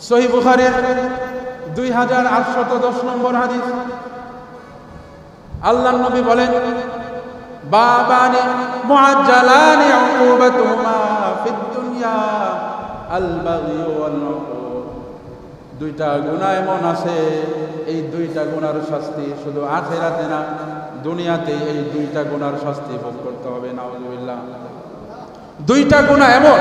সহিহ বুখারীর 2810 নম্বর হাদিস। আল্লাহর নবী বলেন, বাবানি মুআজ্জালানি উকুবাতুহুমা ফিদ দুনিয়া আল বাগই ওয়াল উকুব। দুইটা গুনাহ এমন আছে, এই দুইটা গুনার শাস্তি শুধু আখিরাতে না, দুনিয়াতে এই দুইটা গুনার শাস্তি ভোগ করতে হবে। নাউযুবিল্লাহ। দুইটা গুনাহ এমন,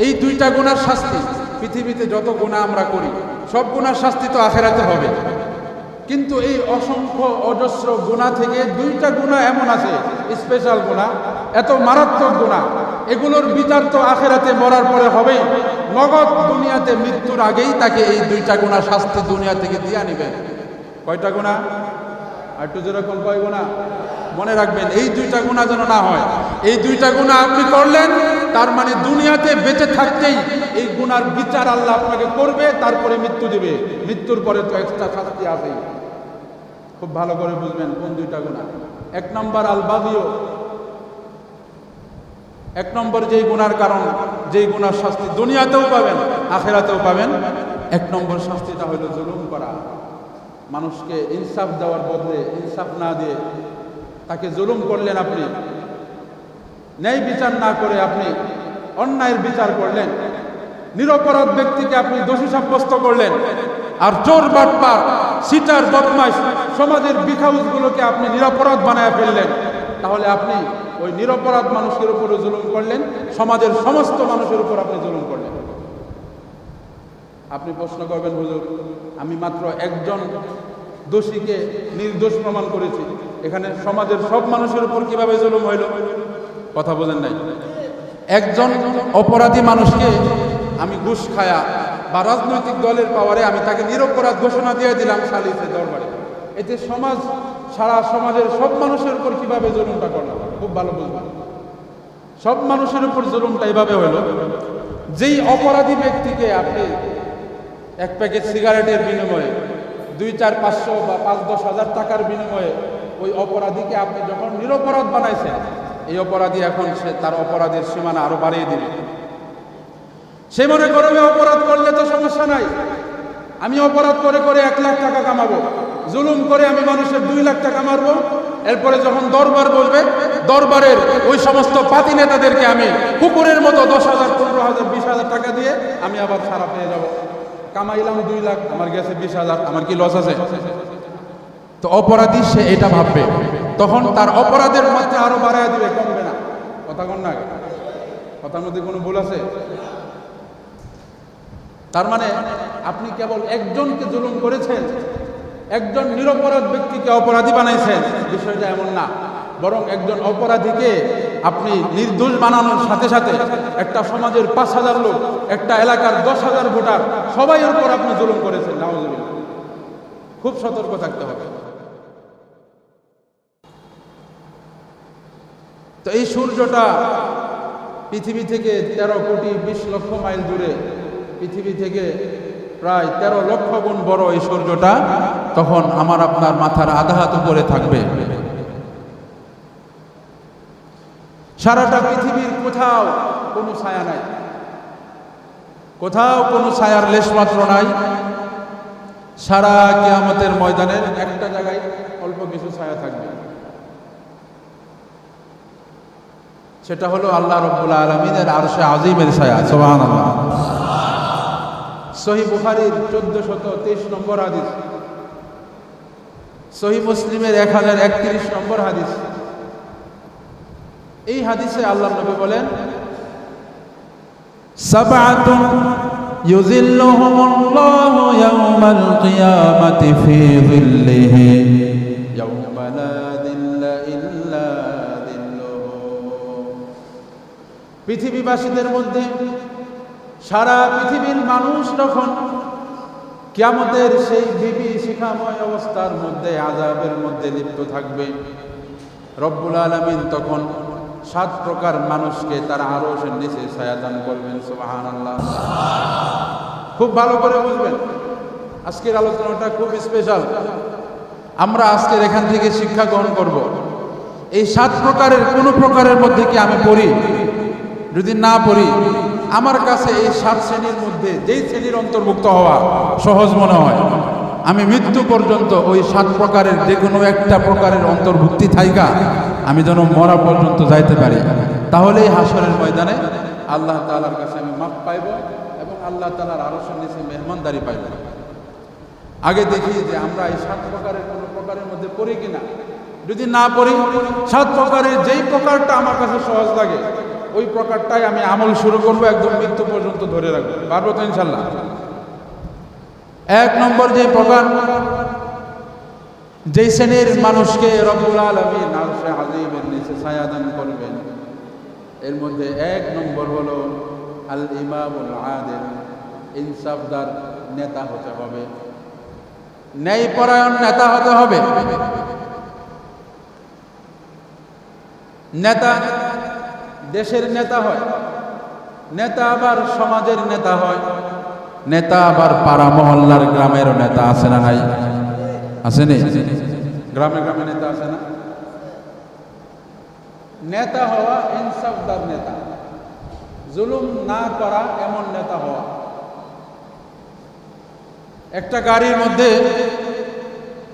এই দুইটা গুনার শাস্তি, পৃথিবীতে যত গুনাহ আমরা করি সব গুনার শাস্তি তো আখিরাতে হবে, কিন্তু এই অসংখ্য অজস্র গুনাহ থেকে দুইটা গুনাহ এমন আছে, স্পেশাল গুনাহ, এত মারাত্মক গুনাহ, এগুলোর বিচার তো আখিরাতে মরার পরে হবেই। নগদ দুনিয়াতে মৃত্যুর আগেই তাকে এই দুইটা গুনাহ শাস্তি দুনিয়া থেকে দিয়ে নেবেন। কয়টা গুনাহ? আর একটু যেরকম কয় গুনাহ মনে রাখবেন, এই দুইটা গুনাহ যেন না হয়। এই দুইটা গুনাহ আপনি করলেন, তার মানে দুনিয়াতে বেঁচে থাকতেই এই গুনার বিচার আল্লাহ আপনাকে করবে, তারপরে মৃত্যু দিবে। মৃত্যুর পরে তো এক্সট্রা শাস্তি আছেই। খুব ভালো করে বুঝবেন কোন দুইটা গুনাহ। এক নম্বর আল বাগিও, এক নম্বর যেই গুনার কারণ, যেই গুনার শাস্তি দুনিয়াতেও পাবেন আখিরাতেও পাবেন, এক নম্বর শাস্তিটা হলো জুলুম করা। মানুষকে ইনসাফ দেওয়ার বদলে ইনসাফ না দিয়ে তাকে জুলুম করলেন, আপনি ন্যায় বিচার না করে আপনি অন্যায়ের বিচার করলেন, নিরপরাধ ব্যক্তিকে আপনি দোষী সাব্যস্ত করলেন, আর চোর বাটপার সিটার বদমাইশ সমাজের বিখাউজগুলোকে আপনি নিরপরাধ বানায় ফেললেন। তাহলে আপনি ওই নিরপরাধ মানুষের উপরে জুলুম করলেন, সমাজের সমস্ত মানুষের উপর আপনি জুলুম করলেন। আপনি প্রশ্ন করবেন, হুজুর আমি মাত্র একজন দোষীকে নির্দোষ প্রমাণ করেছি, এখানে সমাজের সব মানুষের উপর কিভাবে জুলুম হইল? কথা বলেন নাই। একজন অপরাধী মানুষকে আমি ঘুষ খায়া বা রাজনৈতিক দলের পাওয়ারে আমি তাকে নিরপরাধ ঘোষণা দিয়ে দিলাম সালিসে দরবারে, এতে সমাজ, সারা সমাজের সব মানুষের উপর কিভাবে জুলুমটা করলাম? খুব ভালো বুঝবেন, সব মানুষের উপর জুলুমটা এইভাবে হইল, যেই অপরাধী ব্যক্তিকে আপনি এক প্যাকেট সিগারেটের বিনিময়ে 2, 4, 500 বা 5-10 হাজার টাকার বিনিময়ে ওই অপরাধীকে আপনি যখন নিরপরাধ বানাইছেন, এই অপরাধী এখন সে তার অপরাধের সীমানা আরো বাড়িয়ে দিবে। সে মনে করবে অপরাধ করলে তো সমস্যা নাই, আমি অপরাধ করে করে 1 লাখ টাকা কামাবো, জুলুম করে আমি মানুষের 2 লাখ টাকা মারবো, এরপরে যখন দরবার বসবে, দরবারের ওই সমস্ত পাতি নেতাদেরকে আমি কুকুরের মতো 10,000, 15,000, 20,000 টাকা দিয়ে আমি আবার ছাড়া পেয়ে যাব। কামাইলাম 2 লাখ, আমার গেছে 20,000, আমার কি লস আছে? তো অপরাধী সে এটা ভাববে, তখন তার অপরাধের মাত্রা আরো বাড়ায় দিবে, কমবে না। কথা কন না? কথার মধ্যে কোনো ভুল আছে? তার মানে আপনি কেবল একজনকে জুলুম করেছেন, একজন নিরপরাধ ব্যক্তিকে অপরাধী বানাইছেন, বিষয়টা এমন না। বরং একজন অপরাধীকে আপনি নির্দোষ বানানোর সাথে সাথে একটা সমাজের 5,000 লোক, একটা এলাকার 10,000 ভোটার, সবাই উপর আপনি জুলুম করেছেন। নাউযুবিল্লাহ। খুব সতর্ক থাকতে হবে। তো এই সূর্যটা পৃথিবী থেকে 13 কোটি 20 লক্ষ মাইল দূরে, পৃথিবী থেকে প্রায় 13 লক্ষ গুণ বড় এই সূর্যটা, তখন আমার আপনার মাথার আধা হাত উপরে থাকবে। সারাটা পৃথিবীর কোথাও কোনো ছায়া নাই, কোথাও কোনো ছায়ার লেশমাত্র নাই। সারা কিয়ামতের ময়দানের একটা জায়গায় অল্প কিছু ছায়া থাকবে, সেটা হলো আল্লাহ রাব্বুল আলামিনের আরশে আজিমের ছায়া। সুবহানাল্লাহ। সহিহ বুখারীর 1423 নম্বর হাদিস, সহিহ মুসলিমের 1031 নম্বর হাদিস। এই হাদিসে আল্লাহ নবী বলেন, সাবআতুন ইউযিল্লুহুমুল্লাহু ইয়াওমাল কিয়ামাতি ফি যিল্লিহি ইয়াওমা লা যিল্লা ইল্লা যিল্লুহু। পৃথিবীবাসীদের মধ্যে সারা পৃথিবীর মানুষ যখন কিয়ামতের সেই বিভীষিকাময় অবস্থার মধ্যে, আযাবের মধ্যে লিপ্ত থাকবে, রব্বুল আলামিন তখন 7 প্রকার মানুষকে তার আরশের নিচে ছায়া দান করবেন। সুবহানাল্লাহ। খুব ভালো করে বুঝবেন, আজকের আলোচনাটা খুব স্পেশাল। আমরা আজকের এখান থেকে শিক্ষা গ্রহণ করব। এই 7 প্রকারের কোন প্রকারের মধ্যে কি আমি পড়ি? যদি না পড়ি আমার কাছে এই 7 শ্রেণীর মধ্যে যেই শ্রেণীর অন্তর্ভুক্ত হওয়া সহজ মনে হয়, আমি মৃত্যু পর্যন্ত ওই 7 প্রকারের যে কোনো একটা প্রকারের অন্তর্ভুক্তি থাইকা আমি যেন মরা পর্যন্ত যাইতে পারি, তাহলেই হাসরের ময়দানে আল্লাহ তাআলার কাছে আমি মাফ পাইব এবং আল্লাহ তাআলার আরশের নিচে মেহমানদারি পাইব। আগে দেখি যে আমরা এই 7 প্রকারের কোনো প্রকারের মধ্যে পড়ি কিনা। যদি না পড়ি, 7 প্রকারের যেই প্রকারটা আমার কাছে সহজ লাগে ওই প্রকারটাই আমি আমল শুরু করব, একদম মৃত্যু পর্যন্ত ধরে রাখবো। পারবো তো ইনশাল্লাহ? 1 নম্বর যে প্রকার, যেই শ্রেণীর মানুষকে রব্বুল আলামিন আরশে আজিমের নিচে ছায়া দান করবেন, এর মধ্যে 1 নম্বর হলো আল ইমামুল আদিল, ইনসাফদার নেতা হতে হবে, ন্যায়পরায়ণ নেতা হতে হবে। নেতা দেশের নেতা হয়, নেতা আবার সমাজের নেতা হয়, নেতা আবার পাড়া মহল্লার গ্রামের নেতা আছে না নাই? আসেনি? গ্রামে গ্রামে নেতা আছে না? নেতা হওয়া ইনসাফদার নেতা, জুলুম না করা এমন নেতা হওয়া। একটা গাড়ির মধ্যে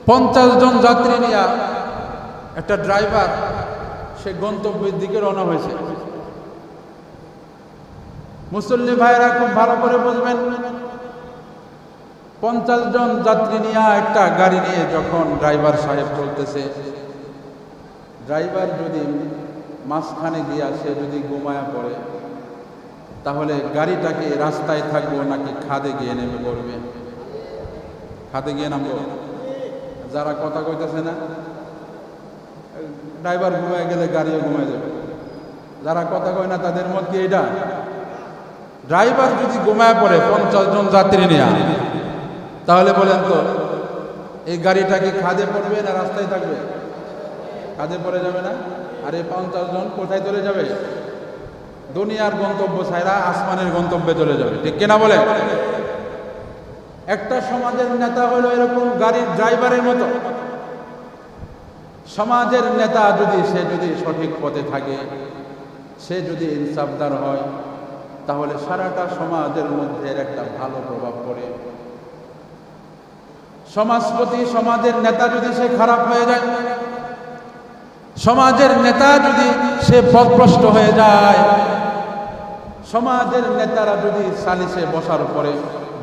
50 জন যাত্রী নিয়ে একটা ড্রাইভার সে গন্তব্যের দিকে রওনা হয়েছে। মুসল্লি ভাইরা খুব ভালো করে বুঝবেন, 50 জন যাত্রী নিয়ে একটা গাড়ি নিয়ে যখন ড্রাইভার সাহেব চলতেছে, ড্রাইভার যদি মাঝখানে গিয়া সে যদি ঘুমায়া পড়ে, তাহলে গাড়িটাকে রাস্তায় থাকবো নাকি খাদে গিয়ে নেমে পড়বে? খাদে গিয়ে নামবো। যারা কথা কইতেছে না, ড্রাইভার ঘুমায় গেলে গাড়িও ঘুমায় যাবে। যারা কথা কয় না তাদের মত কি এটা? ড্রাইভার যদি ঘুমায় পড়ে 50 জন যাত্রী নিয়ে, তাহলে বলেন তো এই গাড়িটা কি খাদে পড়বে না রাস্তায় থাকবে? খাদে পড়ে যাবে না? আর এই 50 জন কোথায় চলে যাবে? দুনিয়ার গন্তব্য ছাইরা আসমানের গন্তব্যে চলে যাবে। ঠিক কিনা বলে? একটা সমাজের নেতা হলো এরকম গাড়ির ড্রাইভারের মতো। সমাজের নেতা সে যদি সঠিক পথে থাকে, সে যদি ইনসাফদার হয়, তাহলে সারাটা সমাজের মধ্যে একটা ভালো প্রভাব পড়ে। সমাজপতি, সমাজের নেতা যদি সে খারাপ হয়ে যায়, সমাজের নেতা যদি সে পথভ্রষ্ট হয়ে যায়, সমাজের নেতারা যদি সালিসে বসার পরে,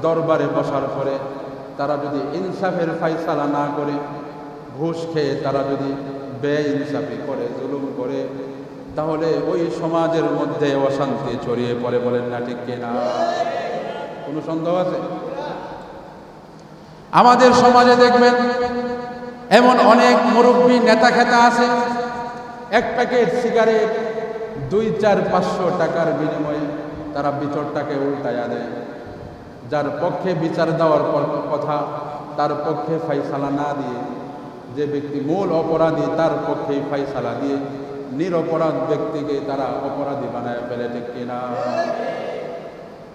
দরবারে বসার পরে তারা যদি ইনসাফের ফায়সালা না করে, ঘুষ খেয়ে তারা যদি বেইনসাফি করে, জুলুম করে, তাহলে ওই সমাজের মধ্যে অশান্তি ছড়িয়ে পড়ে। বলেন না ঠিক কিনা? কোনো সন্দেহ আছে? আমাদের সমাজে দেখবেন এমন অনেক মুরব্বী নেতা খেতা আছে, 1 প্যাকেট সিগারেট 2, 4, 500 টাকার বিনিময়ে তারা বিচারটাকে উল্টায়া দেয়। যার পক্ষে বিচার দেওয়ার কথা তার পক্ষে ফায়সালা না দিয়ে, যে ব্যক্তি মূল অপরাধী তার পক্ষেই ফায়সালা দিয়ে নিরপরাধ ব্যক্তিকে তারা অপরাধী বানায় ফেলে। ঠিক কিনা?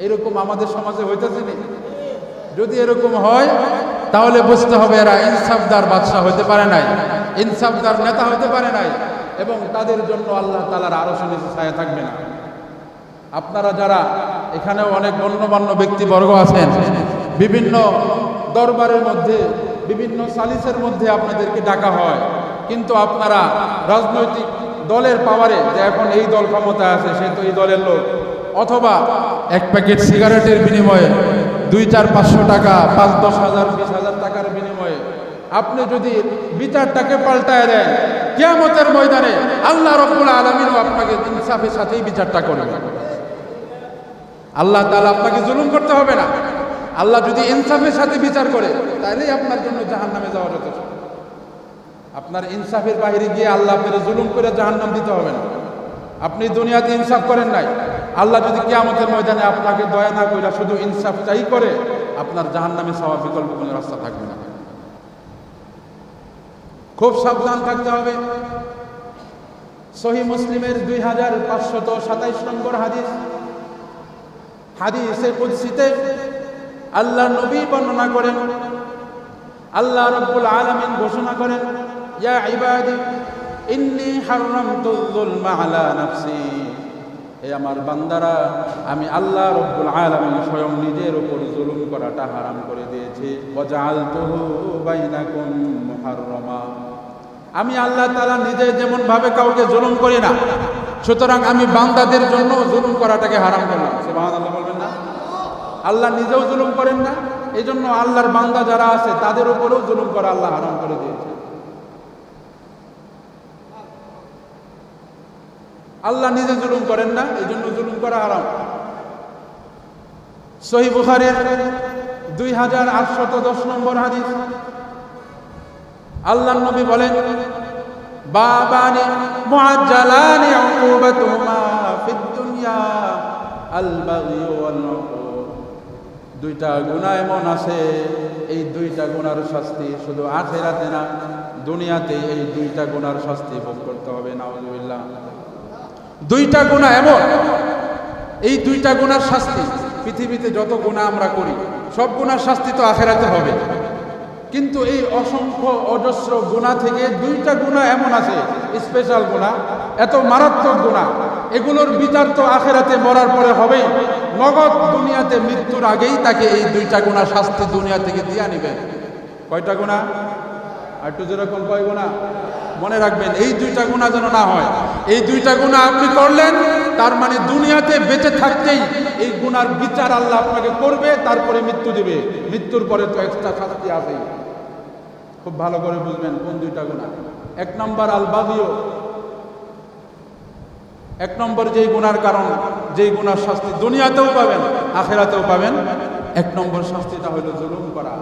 এরকম আমাদের সমাজে হইতেছে না? যদি এরকম হয় তাহলে বুঝতে হবে এরা ইনসাফদার বাদশা হতে পারে নাই, ইনসাফদার নেতা হতে পারে নাই, এবং তাদের জন্য আল্লাহ তাআলার আরশের নিচে ছায়া থাকবে না। আপনারা যারা এখানেও অনেক গণ্যমান্য ব্যক্তিবর্গ আছেন, বিভিন্ন দরবারের মধ্যে, বিভিন্ন সালিসের মধ্যে আপনাদেরকে ডাকা হয়, কিন্তু আপনারা রাজনৈতিক দলের পাওয়ারে, যে এখন এই দল ক্ষমতায় আছে সে তো এই দলের লোক, অথবা 1 প্যাকেট সিগারেটের বিনিময়ে 2, 4, 500 টাকা, 5, 10 হাজার, 20 হাজার টাকার বিনিময়ে আপনি যদি বিচারটাকে পাল্টায় দেন, কিয়ামতের ময়দানে আল্লাহ রাব্বুল আলামিনও আপনাকে ইনসাফের সাথেই বিচারটা করবেন। আল্লাহ তাআলা আপনাকে জুলুম করতে হবে না। আল্লাহ যদি ইনসাফের সাথে বিচার করে, তাহলেই আপনার জন্য জাহান্নামে যাওয়া যথেষ্ট। আপনার ইনসাফের বাইরে গিয়ে আল্লাহ আপনাকে জুলুম করে জাহান্নাম দিতে হবে না। আপনি দুনিয়াতে ইনসাফ করেন নাই, আল্লাহ যদি কিয়ামতের ময়দানে আপনাকে দয়া না করে শুধু ইনসাফটাই করে, আপনার জাহান্নামে যাওয়ার বিকল্প কোনো রাস্তা থাকবে না। খুব সাবধান থাকতে হবে। সহিহ মুসলিমের 2527 নম্বর হাদিস, হাদিসে কুদসিতে আল্লাহ নবী বর্ণনা করেন, আল্লাহ রাব্বুল আলামিন ঘোষণা করেন, ইয়া ইবাদি ইন্নী হারামতুল যুলমা আলা নাফসি এই আমার বান্দারা, আমি আল্লাহ রব্বুল আলামিন স্বয়ং নিজের উপর জুলুম করাটা হারাম করে দিয়েছি। ওয়াজআলতুহু বাইনাকুম মুহাররামা, আমি আল্লাহ তাআলা নিজে যেমন ভাবে কাউকে জুলুম করি না, সুতরাং আমি বান্দাদের জন্য জুলুম করাটাকে হারাম করলাম। সুবহানাল্লাহ বলবেন না? আল্লাহ নিজেও জুলুম করেন না, এই জন্য আল্লাহর বান্দা যারা আছে তাদের উপরেও জুলুম করা আল্লাহ হারাম করে দিয়েছে। আল্লাহ নিজে জুলুম করেন না, এই জন্য জুলুম করা হারাম। সহিহ বুখারীর 2810 নম্বর হাদিস, আল্লাহর নবী বলেন, বাবানি মুআজ্জালানি উকুবাতুহুমা ফিদ দুনিয়া আল বাগই ওয়াল উকুব। দুইটা গুনাহ এমন আছে, এই দুইটা গুনার শাস্তি শুধু আখিরাতে না, দুনিয়াতে এই দুইটা গুনার শাস্তি ভোগ করতে হবে। নাউযুবিল্লাহ। দুইটা গুনাহ এমন, এই দুইটা গুনার শাস্তি, পৃথিবীতে যত গুনাহ আমরা করি সব গুনার শাস্তি তো আখিরাতে হবে, কিন্তু এই অসংখ্য অজস্র গুনাহ থেকে দুইটা গুনাহ এমন আছে, স্পেশাল গুনাহ, এত মারাত্মক গুনাহ, এগুলোর বিচার তো আখিরাতে মরার পরে হবেই। নগদ দুনিয়াতে মৃত্যুর আগেই তাকে এই দুইটা গুনাহ শাস্তি দুনিয়া থেকে দিয়ে নেবেন। কয়টা গুনাহ? আর একটু যেরকম কয় গুনাহ মনে রাখবেন, এই দুইটা গুনাহ যেন না হয়। এই দুইটা গুনাহ আপনি করলেন, তার মানে দুনিয়াতে বেঁচে থাকতেই এই গুনার বিচার আল্লাহ আপনাকে করবে, তারপরে মৃত্যু দিবে। মৃত্যুর পরে তো এক্সট্রা শাস্তি আসেই। খুব ভালো করে বুঝবেন কোন দুইটা গুনাহ। এক নম্বর আল বাগিও, এক নম্বর যেই গুনার কারণ, যেই গুনার শাস্তি দুনিয়াতেও পাবেন আখিরাতেও পাবেন, এক নম্বর শাস্তিটা হলো জুলুম করা।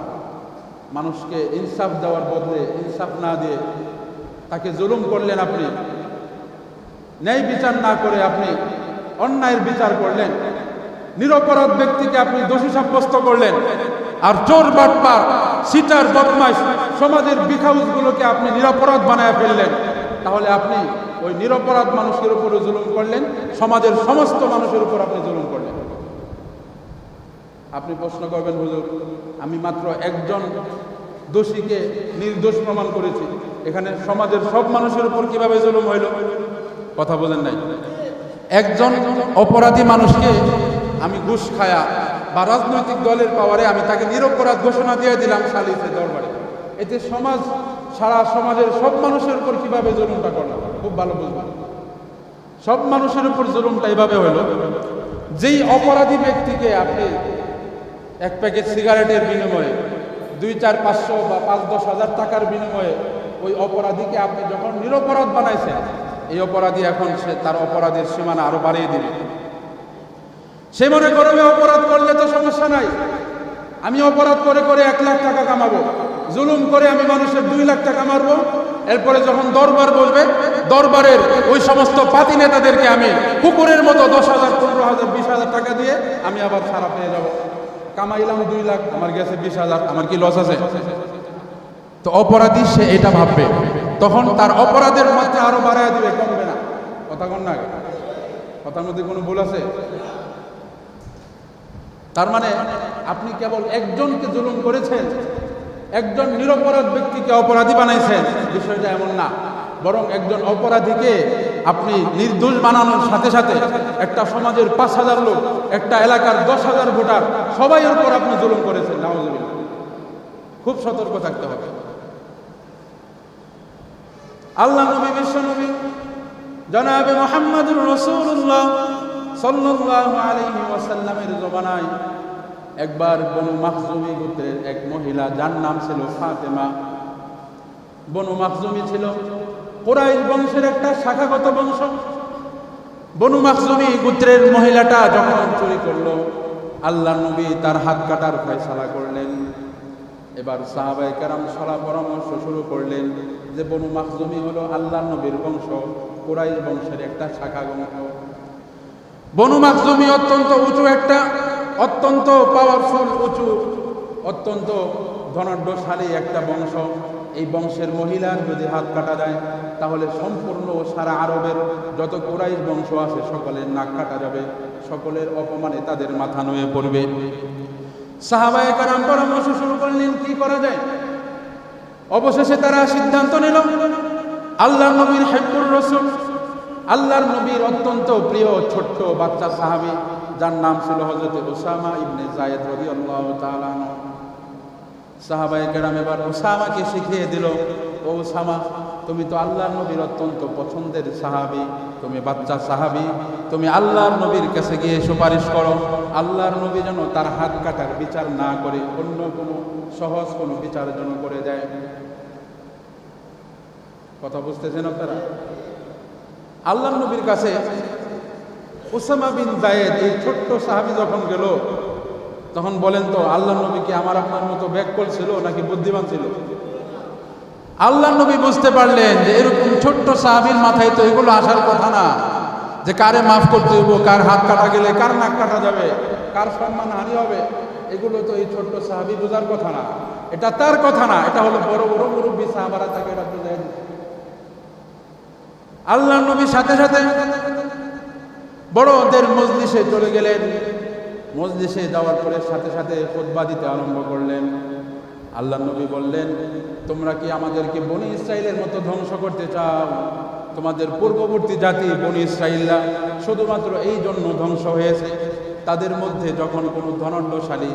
মানুষকে ইনসাফ দেওয়ার বদলে ইনসাফ না দিয়ে তাকে জুলুম করলেন, আপনি ন্যায় বিচার না করে আপনি অন্যায়ের বিচার করলেন, নিরপরাধ ব্যক্তিকে আপনি দোষী সাব্যস্ত করলেন, আর চোর বাটপার সিটার বদমাশ সমাজের বিখাউজগুলোকে আপনি নিরপরাধ বানায় ফেললেন, তাহলে আপনি ওই নিরপরাধ মানুষের উপরে জুলুম করলেন, সমাজের সমস্ত মানুষের উপর আপনি জুলুম করলেন। আপনি প্রশ্ন করবেন, হুজুর আমি মাত্র একজন দোষীকে নির্দোষ প্রমাণ করেছি, এখানে সমাজের সব মানুষের উপর কিভাবে জুলুম হইল? কথা বলেন নাই। একজন অপরাধী মানুষকে আমি ঘুষ খায়া বা রাজনৈতিক দলের পাওয়ারে আমি তাকে নিরপরাধ ঘোষণা দিয়ে দিলাম সালিসে দরবারে, এতে সমাজ, সারা সমাজের সব মানুষের উপর কিভাবে জুলুমটা করলাম? খুব ভালো বুঝবেন, সব মানুষের উপর জুলুমটা এইভাবে হলো, যেই অপরাধী ব্যক্তিকে আপনি এক প্যাকেট সিগারেটের বিনিময়ে 2, 4, 500 বা 5-10 হাজার টাকার বিনিময়ে ওই অপরাধীকে আপনি যখন নিরপরাধ বানাইছেন, এই অপরাধী এখন সে তার অপরাধের সীমানা আরো বাড়িয়ে দিবে। সে মনে করবে অপরাধ করলে তো সমস্যা নাই, আমি অপরাধ করে করে 1 লাখ টাকা কামাবো, জুলুম করে আমি মানুষের 2 লাখ টাকা মারবো, এরপরে যখন দরবার বসবে, দরবারের ওই সমস্ত পাতি নেতাদেরকে আমি কুকুরের মতো 10,000, 15,000, 20,000 টাকা দিয়ে আমি আবার ছাড়া পেয়ে যাব। কামাইলাম 2 লাখ, আমার গেছে 20,000, আমার কি লস আছে? তো অপরাধী সে এটা ভাববে, তখন তার অপরাধের মাত্রা আরো বাড়ায় দিবে, কমবে না। কথা কন না, কথার মধ্যে কোনো ভুল আছে? তার মানে আপনি কেবল একজনকে জুলুম করেছেন, একজন নিরপরাধ ব্যক্তিকে অপরাধী বানাইছেন, বিষয়টা এমন না, বরং একজন অপরাধীকে আপনি নির্দোষ বানানোর সাথে সাথে একটা সমাজের 5,000 লোক, একটা এলাকার 10,000 ভোটার, সবাই উপর আপনি জুলুম করেছেন। নাউযুবিল্লাহ। খুব সতর্ক থাকতে হবে। আল্লাহ নবী, বিশ্ব নবী জনাবে মুহাম্মদুর রাসূলুল্লাহ সাল্লাল্লাহু আলাইহি ওয়াসাল্লামের জমানায় একবার বনু মাখজুমি গোত্রের এক মহিলা, যার নাম ছিল ফাতেমা। বনু মাখজুমি ছিল কুরাইশ বংশের একটা শাখাগত বংশ। বনু মাখজুমি গোত্রের মহিলাটা যখন চুরি করলো, আল্লাহ নবী তার হাত কাটার ফয়সালা করলেন। এবার সাহাবায়ে কেরাম সলা পরামর্শ শুরু করলেন যে বনু মাখজুমি হলো আল্লাহ নবীর বংশ, কুরাইশ বংশের একটা শাখা বংশ। বনু মাখজুমি অত্যন্ত উঁচু একটা, অত্যন্ত পাওয়ারফুল, উঁচু, অত্যন্ত ধনাঢ্যশালী একটা বংশ। এই বংশের মহিলার যদি হাত কাটা যায়, তাহলে সম্পূর্ণ সারা আরবের যত কুরাইশ বংশ আছে সকলের নাক কাটা যাবে, সকলের অপমানে তাদের মাথা নুয়ে পড়বে। সাহাবায়ে কেরাম পরামর্শ শুরু করলেন কি করা যায়। অবশেষে তারা সিদ্ধান্ত নিল, আল্লাহ নবীর হিব্বুর রাসূল আল্লাহর নবীর অত্যন্ত প্রিয় ছোট্ট বাচ্চা সাহাবী, যার নাম ছিল হযরত উসামা ইবনে যায়েদ রাদিয়াল্লাহু তাআলা আনহু। সাহাবায়ে কেরাম এবার উসামাকে শিখিয়ে দিল, ও উসামা, তুমি তো আল্লাহর নবীর অত্যন্ত পছন্দের সাহাবী, তুমি বাচ্চা সাহাবী, তুমি আল্লাহর নবীর কাছে গিয়ে সুপারিশ করো, আল্লাহর নবী যেন তার হাত কাটার বিচার না করে অন্য কোনো সহজ কোনো বিচার যেন করে দেয়। কথা বুঝতেছেন আপনারা? আল্লাহর নবীর কাছে উসামা বিন যায়েদ এই ছোট্ট সাহাবী যখন গেল, তখন বলেন তো আল্লাহর নবী কি আমার আপনার মতো ব্যাককল ছিল নাকি বুদ্ধিমান ছিল? আল্লাহর নবী বুঝতে পারলেন যে এরকম ছোট্ট সাহাবীর মাথায় তো এগুলো আসার কথা না, যে কারে মাফ করতে হইব, কার হাত কাটা গেলে কার নাক কাটা যাবে, কার সম্মান হানি হবে, এগুলো তো এই ছোট্ট সাহাবী বোঝার কথা না, এটা তার কথা না, এটা হলো বড় বড় মুরব্বী সাহাবারা তাকে এটা বুঝাই দিত। আল্লাহর নবী সাথে সাথে বড়দের মজলিসে চলে গেলেন। মজলিসে যাওয়ার পরে সাথে সাথে খুতবা দিতে আরম্ভ করলেন। আল্লাহর নবী বললেন, তোমরা কি আমাদেরকে বনি ইসরাইলের মতো ধ্বংস করতে চাও? তোমাদের পূর্ববর্তী জাতি বনি ইসরাইলরা শুধুমাত্র এই জন্য ধ্বংস হয়েছে, তাদের মধ্যে যখন কোনো ধনাঢ্যশালী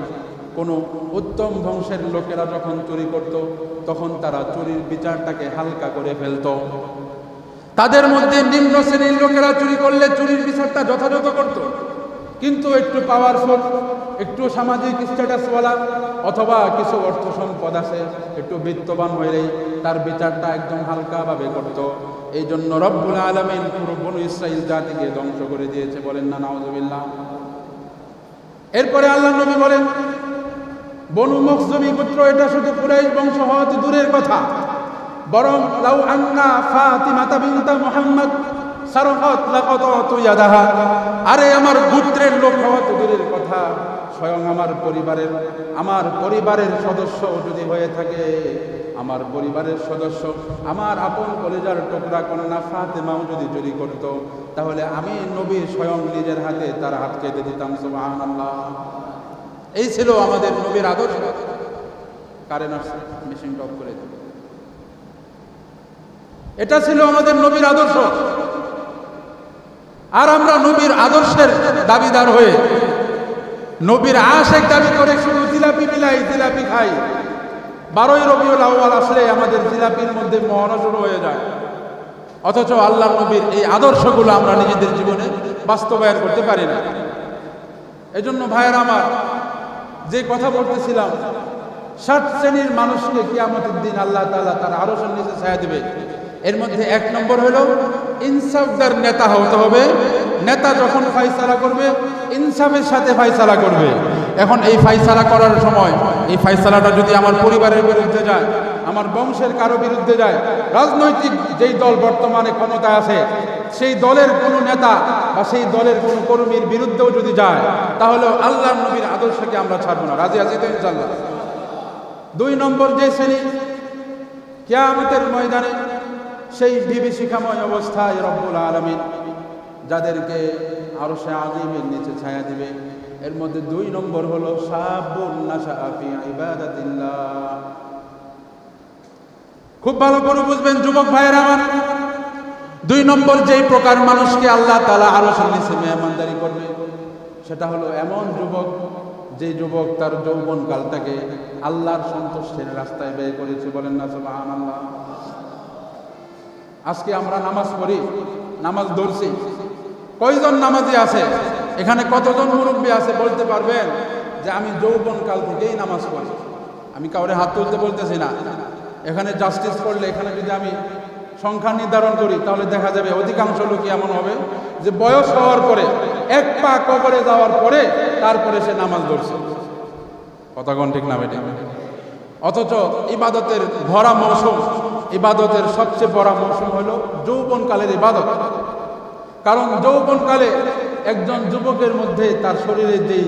কোনো উত্তম বংশের লোকেরা যখন চুরি করত, তখন তারা চুরির বিচারটাকে হালকা করে ফেলত। তাদের মধ্যে নিম্ন শ্রেণীর লোকেরা চুরি করলে চুরির বিচারটা যথাযথ করত, কিন্তু একটু পাওয়ারফুল, একটু সামাজিক স্ট্যাটাসওয়ালা অথবা কিছু অর্থ সম্পদ আছে, একটু বিত্তবান হইলেই তার বিচারটা একদম হালকাভাবে করত। এই জন্য রব্বুল আলামিন পুরো বনু ইসরাইল জাতিকে ধ্বংস করে দিয়েছে। বলেন না নাউজুবিল্লাহ। এরপরে আল্লাহর নবী বলেন, বনু মখজুমি গোত্র এটা শুধু কুরাইশ বংশ হওয়া তো দূরের কথা, বরং লাউ আন্না ফাতিমাতা বিনতা মুহাম্মদ সারকাত লাকাতাতু ইয়াদাহা, আরে আমার গোত্রের লোক হওয়া তো দূরের কথা, স্বয়ং আমার পরিবারের সদস্য যদি হয়ে থাকে, আমার পরিবারের সদস্য, আমার আপন কলিজার টুকরা কন্যা ফাতেমাও যদি চুরি করত, তাহলে আমি নবী স্বয়ং নিজের হাতে তার হাত কেটে দিতাম। সুবহানাল্লাহ। এই ছিল আমাদের নবীর আদর্শ। কারেন্ট আসছে, মেশিনটা অফ করে দিন। এটা ছিল আমাদের নবীর আদর্শ। আর আমরা নবীর আদর্শের দাবিদার হয়ে নবীর আশিক দাবি করে শুধু জিলাপি মিলাই, জিলাপি খাই। 12ই রবিউল আউয়াল আসলে আমাদের জিলাপির মধ্যে মহড়া শুরু হয়ে যায়, অথচ আল্লাহর নবীর এই আদর্শগুলো আমরা নিজেদের জীবনে বাস্তবায়ন করতে পারি না। এজন্য ভাইয়েরা আমার, যে কথা বলতেছিলাম, 60 শ্রেণীর মানুষকে কিয়ামতের দিন আল্লাহ তাআলা তার আরশের নিচে ছায়া দিবে। এর মধ্যে 1 নম্বর হলো ইনসাফদার নেতা হতে হবে। নেতা যখন ফয়সালা করবে, ইনসাফের সাথে ফয়সালা করবে। এখন এই ফয়সালা করার সময় এই ফয়সালাটা যদি আমার পরিবারের বিরুদ্ধে যায়, আমার বংশের কারো বিরুদ্ধে যায়, রাজনৈতিক যেই দল বর্তমানে ক্ষমতায় আছে সেই দলের কোনো নেতা বা সেই দলের কোনো কর্মীর বিরুদ্ধেও যদি যায়, তাহলে আল্লাহর নবীর আদর্শকে আমরা ছাড়ব না। রাজি আছি তো ইনশাআল্লাহ? 2 নম্বর যে শ্রেণী, কিয়ামতের ময়দানে সেই বিভীষিকাময় অবস্থায় রব্বুল আলামিন যাদেরকে আরশে আযীমের নিচে ছায়া দিবে, এর মধ্যে 2 নম্বর হলো শাবুন নাশাআ ফি ইবাদাতিল্লাহ। খুব ভালো করে বুঝবেন যুবক ভাইয়েরা আমার, 2 নম্বর যেই প্রকার মানুষকে আল্লাহ তাআলা আরশের নিচে মেহমানদারি করবে, সেটা হলো এমন যুবক যে যুবক তার যৌবনকালটাকে আল্লাহর সন্তুষ্টির রাস্তায় ব্যয় করেছে। বলেন না সুবহানাল্লাহ। আজকে আমরা নামাজ পড়ি, নামাজ ধরছি, কয়জন নামাজি আছে এখানে? কতজন মুরব্বী আছে বলতে পারবেন যে আমি যৌবনকাল থেকেই নামাজ পড়ি? আমি কাউরে হাত তুলতে বলতেছি না। এখানে জাস্টিস করলে, এখানে যদি আমি সংখ্যা নির্ধারণ করি, তাহলে দেখা যাবে অধিকাংশ লোকই এমন হবে যে বয়স হওয়ার পরে, 1 পা কবরে যাওয়ার পরে তারপরে সে নামাজ ধরছে। কথা কোন ঠিক না বেটি? অথচ ইবাদতের ভরা মৌসুম, ইবাদতের সবচেয়ে বড় মৌসুম হলো যৌবনকালের ইবাদত। কারণ যৌবনকালে একজন যুবকের মধ্যে তার শরীরে যেই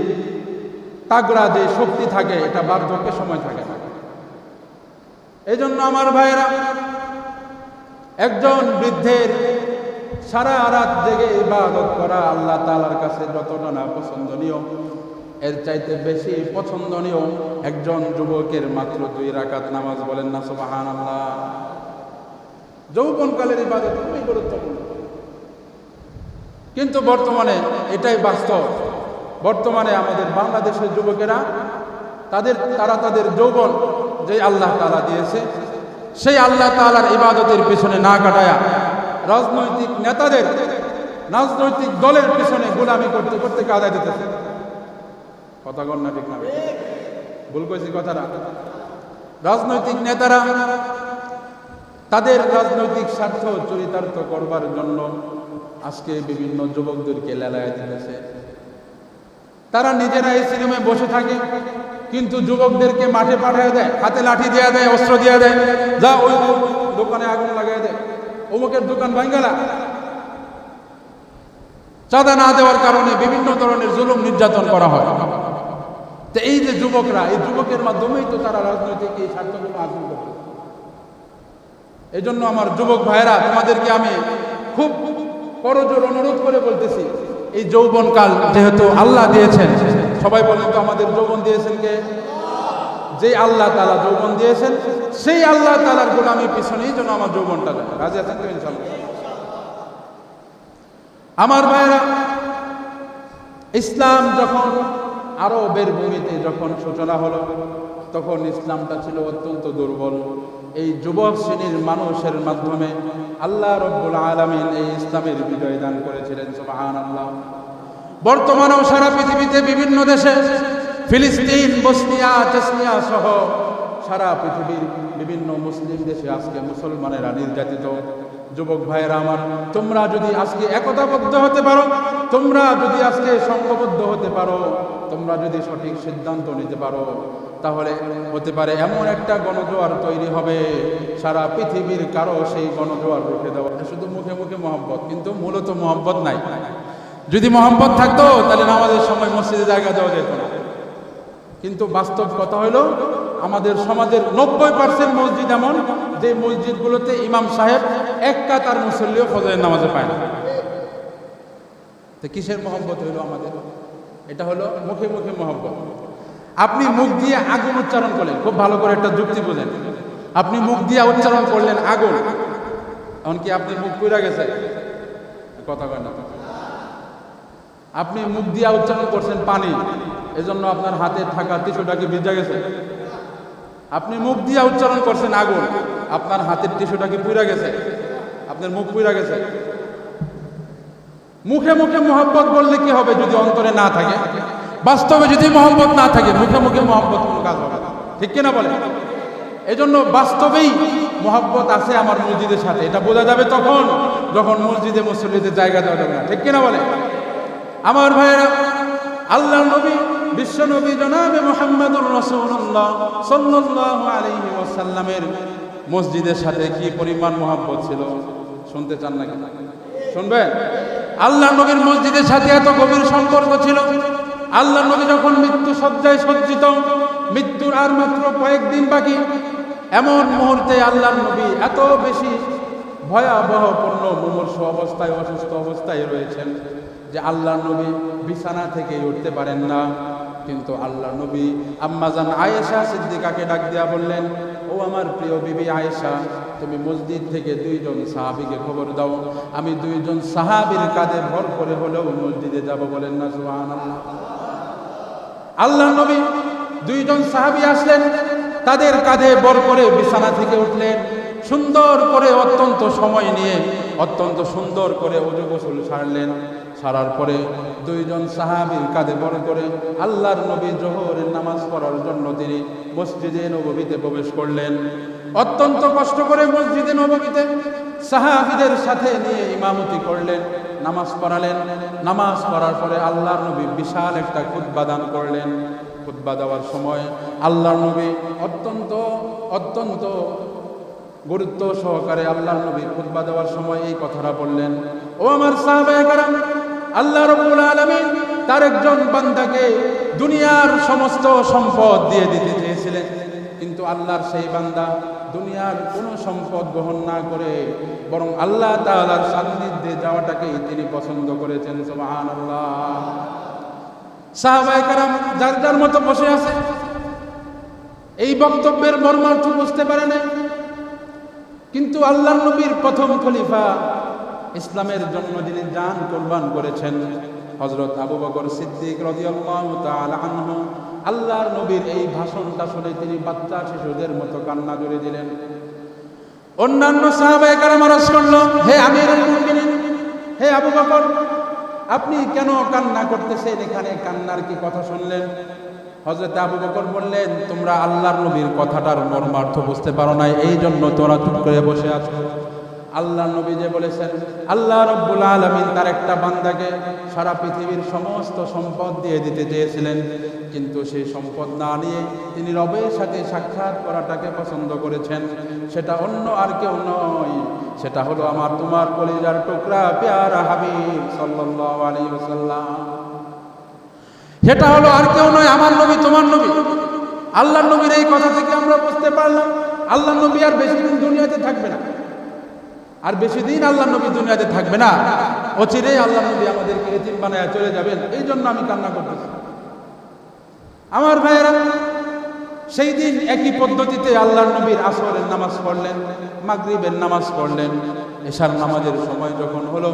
তাগড়া, যে শক্তি থাকে, এটা বার্ধক্যের সময় থাকে না। এই জন্য আমার ভাইয়েরা, একজন বৃদ্ধের সারা রাত জেগে ইবাদত করা আল্লাহ তাআলার কাছে যতটা না পছন্দনীয়, এর চাইতে বেশি পছন্দনীয় একজন যুবকের মাত্র 2 রাকাত নামাজ। বলেন না সুবহানাল্লাহ। যৌবনকালের ইবাদত খুবই গুরুত্বপূর্ণ। কিন্তু বর্তমানে এটাই বাস্তব। বর্তমানে আমাদের বাংলাদেশের যুবকেরা তারা তাদের যৌবন যে আল্লাহ তাআলা দিয়েছে সেই আল্লাহ তাআলার ইবাদতের পিছনে না কাটায়া রাজনৈতিক নেতাদের, রাজনৈতিক দলের পিছনে গোলামি করতে করতে কাদায় দিতেছে। কথা বল না, ঠিক না? ভুল কইছি কথাটা? রাজনৈতিক নেতারা তাদের রাজনৈতিক স্বার্থ চরিতার্থ করবার জন্য আজকে বিভিন্ন যুবকদেরকে লেলায় দিতেছে। তারা নিজেরা এই সিনেমায় বসে থাকে, কিন্তু যুবকদেরকে মাঠে পাঠিয়ে দেয়, হাতে লাঠি দেওয়া দেয়, অস্ত্র দেওয়া দেয়, যা ওই দোকানে আগুন লাগাই দেয়, অমুকের দোকান ভাঙ্গালা। চাঁদা না দেওয়ার কারণে বিভিন্ন ধরনের জুলুম নির্যাতন করা হয়। তো এই যে যুবকরা, এই যুবকের মাধ্যমেই তো তারা রাজনৈতিক এই স্বার্থগুলো হাসিল করবে। এই জন্য আমার যুবক ভাইয়েরা, তোমাদেরকে আমি খুব করজোর অনুরোধ করে বলতেছি, এই যৌবনকাল যেহেতু আল্লাহ দিয়েছেন, সবাই বলেন তো আমাদের যৌবন দিয়েছেন কে? যে আল্লাহ তাআলা যৌবন দিয়েছেন, সেই আল্লাহ তাআলার গোলামির পিছনেই যেন আমার যৌবনটা যায়। রাজি আছেন তো ইনশাআল্লাহ? আমার ভাইয়েরা, ইসলাম যখন আরবের ভূমিতে যখন সূচনা হলো, তখন ইসলামটা ছিল অত্যন্ত দুর্বল। এই যুবক শ্রেণীর মানুষের মাধ্যমে আল্লাহ রাব্বুল আলামিন এই ইসলামের বিজয় দান করেছিলেন। সুবহানাল্লাহ। বর্তমানেও সারা পৃথিবীতে বিভিন্ন দেশে, ফিলিস্তিন, বসনিয়া, চেচনিয়া সহ সারা পৃথিবীর বিভিন্ন মুসলিম দেশে আজকে মুসলমানেরা নির্যাতিত। যুবক ভাইয়েরা আমার, তোমরা যদি আজকে একতাবদ্ধ হতে পারো, তোমরা যদি আজকে সংঘবদ্ধ হতে পারো, তোমরা যদি সঠিক সিদ্ধান্ত নিতে পারো, তাহলে হতে পারে এমন একটা গণজোয়ার তৈরি হবে, সারা পৃথিবীর কারো সেই গণজোয়ার রুখে দেওয়া। শুধু মুখে মুখে মহব্বত, কিন্তু মূলত মহব্বত নাই। যদি মহব্বত থাকতো তাহলে নামাজের সময় মসজিদে জায়গা দেওয়া যেত না। কিন্তু বাস্তব কথা হলো, আমাদের সমাজের 90% মসজিদ এমন যে মসজিদগুলোতে ইমাম সাহেব এক কাতার মুসল্লিও ফজরের নামাজে পায় না। তো কিসের মহব্বত হইল আমাদের? এটা হলো মুখে মুখে মহব্বত। আপনি মুখ দিয়ে আগুন উচ্চারণ করলেন, খুব ভালো করে একটা যুক্তি বোঝেন। আপনি মুখ দিয়ে উচ্চারণ করলেন আগুন, এমনকি আপনি মুখ পুড়ে গেছে, কথা কয় না। আপনি মুখ দিয়ে উচ্চারণ করছেন পানি, এজন্য আপনার হাতে থাকা টিস্যুটা কি ভিজে গেছে? আপনি মুখ দিয়ে উচ্চারণ করছেন আগুন, আপনার হাতের টিস্যুটা কি পুড়ে গেছে? আপনার মুখ পুড়ে গেছে। মুখে মুখে মহব্বত বললে কি হবে যদি অন্তরে না থাকে? বাস্তবে যদি মহব্বত না থাকে, মুখে মুখে মহব্বত কোনো কাজ হবে না, ঠিক কিনা বলে? এজন্য বাস্তবেই মহব্বত আছে আমার মসজিদের সাথে, এটা বোঝা যাবে তখন যখন মসজিদে মুসল্লিদের জায়গা দেওয়া যাবে না, ঠিক কিনা বলে? আমার ভাইয়েরা, আল্লাহর নবী, বিশ্ব নবী জনাবে মুহাম্মদুর রাসূলুল্লাহ সাল্লাল্লাহু আলাইহি ওয়াসাল্লামের মসজিদের সাথে কি পরিমাণ মহব্বত ছিল, শুনতে চান নাকি? শুনবেন? আল্লাহর নবীর মসজিদের সাথে এত গভীর সম্পর্ক ছিল। আল্লাহর নবী যখন মৃত্যু শয্যায় সজ্জিত, মৃত্যুর আর মাত্র কয়েকদিন বাকি, এমন মুহূর্তে আল্লাহর নবী এত বেশি ভয়াবহপূর্ণ মুমূর্ষ অবস্থায়, অসুস্থ অবস্থায় রয়েছেন যে আল্লাহর নবী বিছানা থেকে উঠতে পারেন না। কিন্তু আল্লাহর নবী আম্মাজান আয়েশা সিদ্দিকাকে ডাক দিয়া বললেন, ও আমার প্রিয় বিবি আয়েশা, তুমি মসজিদ থেকে 2 জন সাহাবীকে খবর দাও, আমি 2 জন সাহাবীর কাঁধে ভর করে হলেও মসজিদে যাব। বলেন না সুবহানাল্লাহ। আল্লাহর নবী 2 জন সাহাবী আসলেন, তাদের কাঁধে ভর করে বিছানা থেকে উঠলেন, সুন্দর করে অত্যন্ত সময় নিয়ে অত্যন্ত সুন্দর করে ওযু গোসল সারলেন। সারার পরে 2 জন সাহাবীর কাঁধে ভর করে আল্লাহর নবী জোহরের নামাজ পড়ার জন্য তিনি মসজিদে নববীতে প্রবেশ করলেন। অত্যন্ত কষ্ট করে মসজিদে নববীতে সাহাবীদের সাথে নিয়ে ইমামতি করলেন, নামাজ পড়ালেন। নামাজ পড়ার পরে আল্লাহর নবী বিশাল একটা খুতবা দান করলেন। খুতবা দেওয়ার সময় আল্লাহর নবী অত্যন্ত গুরুত্ব সহকারে আল্লাহর নবী খুতবা দেওয়ার সময় এই কথাটা বললেন, ও আমার সাহাবায়ে কেরাম, আল্লাহ রাব্বুল আলামিন তার একজন বান্দাকে দুনিয়ার সমস্ত সম্পদ দিয়ে দিতে চেয়েছিলেন, কিন্তু আল্লাহর সেই বান্দা দুনিয়ার কোনো সম্পদ গ্রহণ না করে বরং আল্লাহ তাআলার সান্নিধ্যে যাওয়াটাকেই তিনি পছন্দ করেছেন। সুবহানাল্লাহ। সাহাবায়ে কেরাম যার যার মতো বসে আছে, এই বক্তব্যের মর্মার্থ বুঝতে পারে না। কিন্তু আল্লাহর নবীর প্রথম খলিফা ইসলামের জন্য যিনি জান কুরবান করেছেন হযরত আবু বকর সিদ্দিক রাদিয়াল্লাহু তাআলা আনহু, আল্লাহর নবীর এই ভাষণটা শুনে তিনি বাচ্চা শিশুদের মতো কান্না জুড়ে দিলেন। অন্যান্য সাহাবায়ে কেরাম আরজ করলো, হে আমিরুল মুমিনিন, হে আবু বকর, আপনি কেন কান্না করতেছেন? এখানে কান্নার কি কথা শুনলেন? হযরত আবু বকর বললেন, তোমরা আল্লাহর নবীর কথাটার মর্মার্থ বুঝতে পারো না, এই জন্য তোমরা চুপ করে বসে আছো। আল্লাহর নবী যে বলেছেন আল্লাহ রাব্বুল আলামিন তার একটা বান্দাকে সারা পৃথিবীর সমস্ত সম্পদ দিয়ে দিতে চেয়েছিলেন, কিন্তু সেই সম্পদ না নিয়ে তিনি রবের সাথে সাক্ষাৎ করাটাকে পছন্দ করেছেন। সেটা অন্য আর কেউ নয়, সেটা হলো আমার তোমার কলিজার টুকরা পেয়ারা হাবিব সাল্লাল্লাহু আলাইহি ওয়াসাল্লাম। সেটা হলো আর কেউ নয়, আমার নবী, তোমার নবী। আল্লাহর নবীর এই কথা থেকে আমরা বুঝতে পারলাম আল্লাহর নবী আর বেশি দিন দুনিয়াতে থাকবে না, আর বেশি দিন আল্লাহর নবী দুনিয়াতে থাকবে না। অচিরেই আল্লাহর নবী আমাদেরকে এতিম বানায় চলে যাবেন, এই জন্য আমি কান্না করতেছি। আমার ভাইয়েরা, সেই দিন একই পদ্ধতিতে আল্লাহর নবীর আসরের নামাজ পড়লেন, মাগরিবের নামাজ পড়লেন। এশার নামাজের সময় যখন হলো,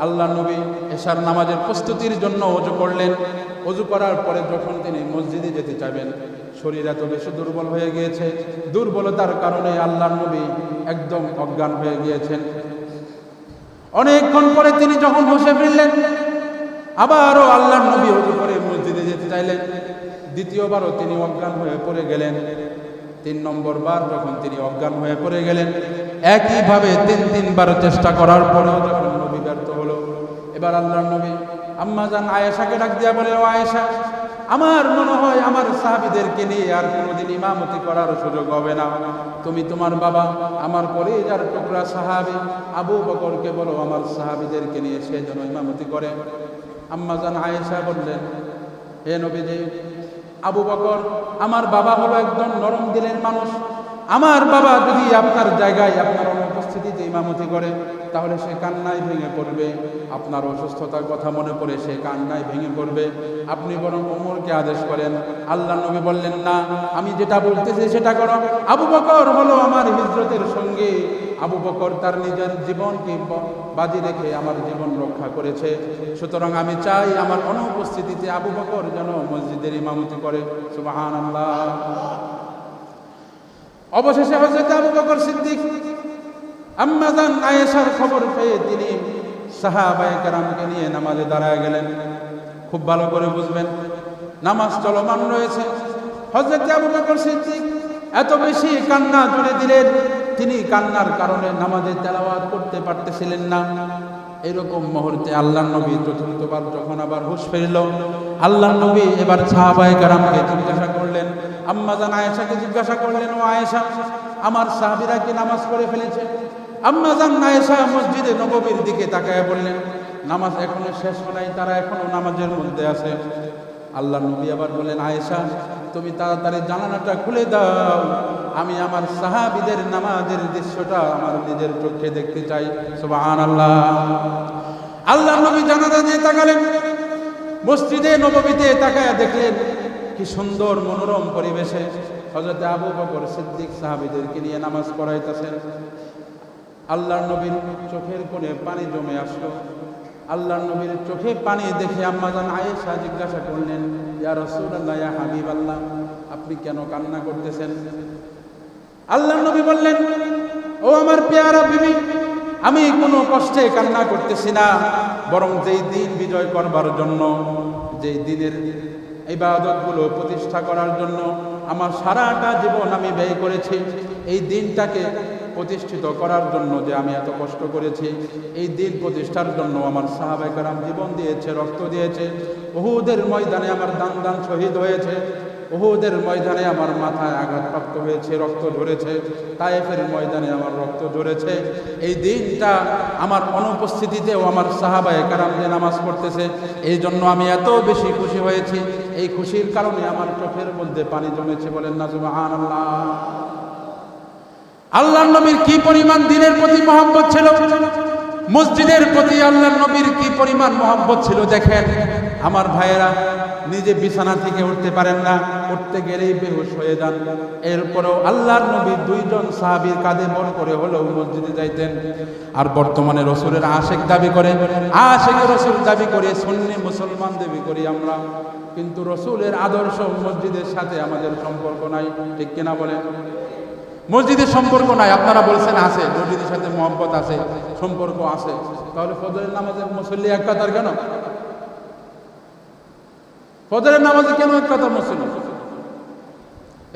আল্লাহর নবী এশার নামাজের প্রস্তুতির জন্য ওযু করলেন। ওযু করার পরে যখন তিনি মসজিদে যেতে চাইবেন, শরীর এত বেশি দুর্বল হয়ে গিয়েছে, দুর্বলতার কারণে আল্লাহর নবী একদম অজ্ঞান হয়ে গিয়েছেন। অনেকক্ষণ পরে তিনি যখন হোশে ফিরলেন, আবারও আল্লাহর নবী ওযু করে মসজিদে যেতে চাইলেন। দ্বিতীয়বারও তিনি অজ্ঞান হয়ে পড়ে গেলেন। 3 নম্বর বার যখন তিনি অজ্ঞান হয়ে পড়ে গেলেন, একইভাবে 3বার চেষ্টা করার পরেও যখন নবী ব্যর্থ হলো, এবার আল্লাহর নবী আম্মা জান আয়েশাকে ডাক দিয়া বলে, ও আয়েশা, আমার মনে হয় আমার সাহাবীদেরকে নিয়ে আর কোনোদিন ইমামতি করার সুযোগ হবে না। তুমি তোমার বাবা, আমার কলিজার টুকরা সাহাবী আবু বকরকে বলো আমার সাহাবীদেরকে নিয়ে সে যেন ইমামতি করে। আম্মা জান আয়েশা বললেন, হে নবীজি, আবু বকর আমার বাবা হলো একজন নরম দিলের মানুষ। আমার বাবা যদি আপনার জায়গায় আপনার অনুপস্থিতিতে ইমামতি করে, তাহলে সে কান্নায় ভেঙে পড়বে। আপনার অসুস্থতার কথা মনে পড়ে সে কান্নায় ভেঙে পড়বে। আপনি বরং ওমরকে আদেশ করেন। আল্লাহর নবী বললেন, না, আমি যেটা বলতেছি সেটা করো। আবু বকর হলো আমার হিজরতের সঙ্গী। আবু বকর তার নিজের জীবনকে বাজি রেখে আমার জীবন রক্ষা করেছে। সুতরাং আমি চাই আমার অনুপস্থিতিতে আবু বকর যেন মসজিদের ইমামতি করে। সুবহানাল্লাহ। অবশেষে হযরত আবু বকর সিদ্দিক আম্মা জান আয়েশার খবর পেয়ে তিনি সাহাবায়ে কেরামকে নিয়ে নামাজে দাঁড়ায় গেলেন। খুব ভালো করে বুঝবেন, নামাজ চলমান রয়েছে। হযরত আবু বকর সিদ্দিক এত বেশি কান্না জুড়ে দিলেন, তিনি কান্নার কারণে নামাজে তেলাওয়াত করতে পারতেছিলেন না। এরকম মুহূর্তে আল্লাহর নবী চতুর্থবার যখন আবার হুঁশ ফিরল, আল্লাহর নবী এবার সাহাবায়ে কেরামকে জিজ্ঞাসা করলেন, আম্মা জান আয়েশাকে জিজ্ঞাসা করলেন, ও আয়েশা, আমার সাহাবীরা কি নামাজ পড়ে ফেলেছে? আম্মা জান আয়েশা মসজিদে নববীর দিকে তাকায় বললেন, নামাজ এখনো শেষ হয় নাই, তারা এখনো নামাজের মধ্যে আছে। আল্লাহর নবী আবার বললেন, আয়েশা, তুমি তাড়াতাড়ি জানালাটা খুলে দাও, আমি আমার সাহাবীদের নামাজের দৃশ্যটা আমার নিজের চোখে দেখতে চাই। সুবহানাল্লাহ। আল্লাহর নবী জানালা দিয়ে তাকালেন, মসজিদে নববীতে তাকায় দেখলেন কি সুন্দর মনোরম পরিবেশে হযরত আবু বকর সিদ্দিক সাহাবীদেরকে নিয়ে নামাজ পড়াইতেছেন। আল্লাহর নবীর চোখের কোণে পানি জমে আসলো। আল্লাহর নবীর চোখে পানি দেখে আম্মা জান আয়েশা জিজ্ঞাসা করলেন, ইয়া রাসূলুল্লাহ, ইয়া হাবিবাল্লাহ, আপনি কেন কান্না করতেছেন? আল্লাহর নবী বললেন, ও আমার পেয়ারা বিবি, আমি কোনো কষ্টে কান্না করতেছি না, বরং যেই দিন বিজয় করবার জন্য, যেই দিনের ইবাদতগুলো প্রতিষ্ঠা করার জন্য আমার সারাটা জীবন আমি ব্যয় করেছি, এই দিনটাকে প্রতিষ্ঠিত করার জন্য যে আমি এত কষ্ট করেছি, এই দিন প্রতিষ্ঠার জন্য আমার সাহাবায়ে কেরাম জীবন দিয়েছে, রক্ত দিয়েছে। উহুদের ময়দানে আমার দান শহীদ হয়েছে, উহুদের ময়দানে আমার মাথায় আঘাতপ্রাপ্ত হয়েছে, রক্ত ঝরেছে, তায়েফের ময়দানে আমার রক্ত ঝরেছে। এই দিনটা আমার অনুপস্থিতিতেও আমার সাহাবায়ে কেরাম যে নামাজ পড়তেছে, এই জন্য আমি এত বেশি খুশি হয়েছি। এই খুশির কারণে আমার চোখের মধ্যে পানি জমেছে। বলেন না সুবহানাল্লাহ। আল্লাহর নবীর কি পরিমাণ দ্বীনের প্রতি মহব্বত ছিল, মসজিদের প্রতি আল্লাহর নবীর কি পরিমাণ মহব্বত ছিল দেখেন। আমার ভাইয়েরা, নিজে বিছানা থেকে উঠতে পারেন না, উঠতে গেলেই বেহুশ হয়ে যান। এরপরেও আল্লাহর নবী 2 জন সাহাবীর কাঁধে ভর করে হলেও মসজিদে যাইতেন। আর বর্তমানে রসুলের আশেক দাবি করে, আশেক রসুল দাবি করে, সুন্নি মুসলমান দাবি করি আমরা, কিন্তু রসুলের আদর্শ মসজিদের সাথে আমাদের সম্পর্ক নাই। ঠিক কিনা বলেন? মসজিদের সম্পর্ক নাই। আপনারা বলছেন আছে, মসজিদের সাথে মহব্বত আছে, সম্পর্ক আছে, তাহলে ফজরের নামাজের মুসল্লি এক কাতার কেন? ফজরের নামাজে কেন এক কাতার মুসল্লি?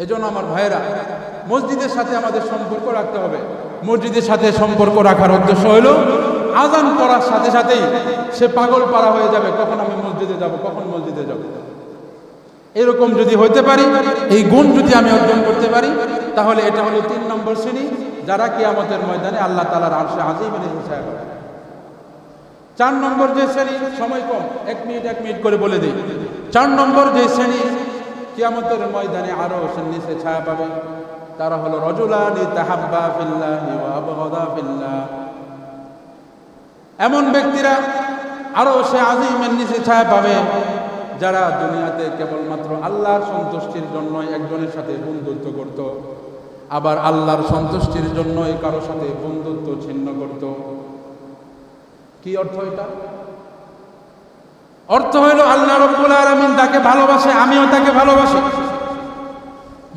এজন্য আমার ভাইয়েরা, মসজিদের সাথে আমাদের সম্পর্ক রাখতে হবে। মসজিদের সাথে সম্পর্ক রাখার উদ্দেশ্য হলো আজান পড়ার সাথে সাথেই সে পাগল পাড়া হয়ে যাবে, কখন আমি মসজিদে যাব, কখন মসজিদে যাব। এরকম যদি হইতে পারি, এই গুণ যদি আমি অর্জন করতে পারি, তাহলে এটা হলো 3 নম্বর শ্রেণী, যারা কিয়ামতের ময়দানে আল্লাহ তাআলার আরশে আজিমের নিচে ছায়া পাবে। 4 নম্বর যে শ্রেণী, সময় কম, 1 মিনিট করে বলে দিই। 4 নম্বর যে শ্রেণী কিয়ামতের ময়দানে আরশের নিচে ছায়া পাবে, তারা হলো রাজুলানি তাহাব্বা ফিল্লাহি ওয়া আবগাদা ফিল্লাহ। এমন ব্যক্তিরা আরশে আজিমের নিচে ছায়া পাবে যারা দুনিয়াতে কেবলমাত্র আল্লাহর সন্তুষ্টির জন্যই একজনের সাথে বন্ধুত্ব করত, আবার আল্লাহর সন্তুষ্টির জন্যই কারো সাথে বন্ধুত্ব ছিন্ন করত। কি অর্থ এটা? অর্থ হইল আল্লাহ রাব্বুল আলামিন তাকে ভালোবাসে, আমিও তাকে ভালোবাসি।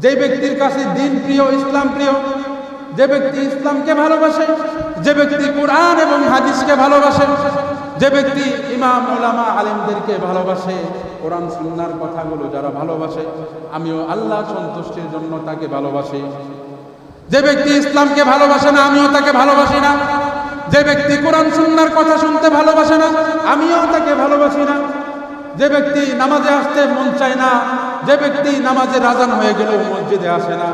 যে ব্যক্তির কাছে দ্বীন প্রিয়, ইসলাম প্রিয়, যে ব্যক্তি ইসলামকে ভালোবাসে, যে ব্যক্তি কোরআন এবং হাদিসকে ভালোবাসে, যে ব্যক্তি ইমাম উলামা আলেমদেরকে ভালোবাসে, কোরআন সুন্নাহর কথাগুলো যারা ভালোবাসে, আমিও আল্লাহর সন্তুষ্টির জন্য তাকে ভালোবাসি। যে ব্যক্তি ইসলামকে ভালোবাসে না, আমিও তাকে ভালোবাসি না। যে ব্যক্তি কোরআন সুন্নাহর কথা শুনতে ভালোবাসে না, আমিও তাকে ভালোবাসি না। যে ব্যক্তি নামাজে আসতে মন চায় না, যে ব্যক্তি নামাজের আজান হয়ে গেলেও মসজিদে আসে না,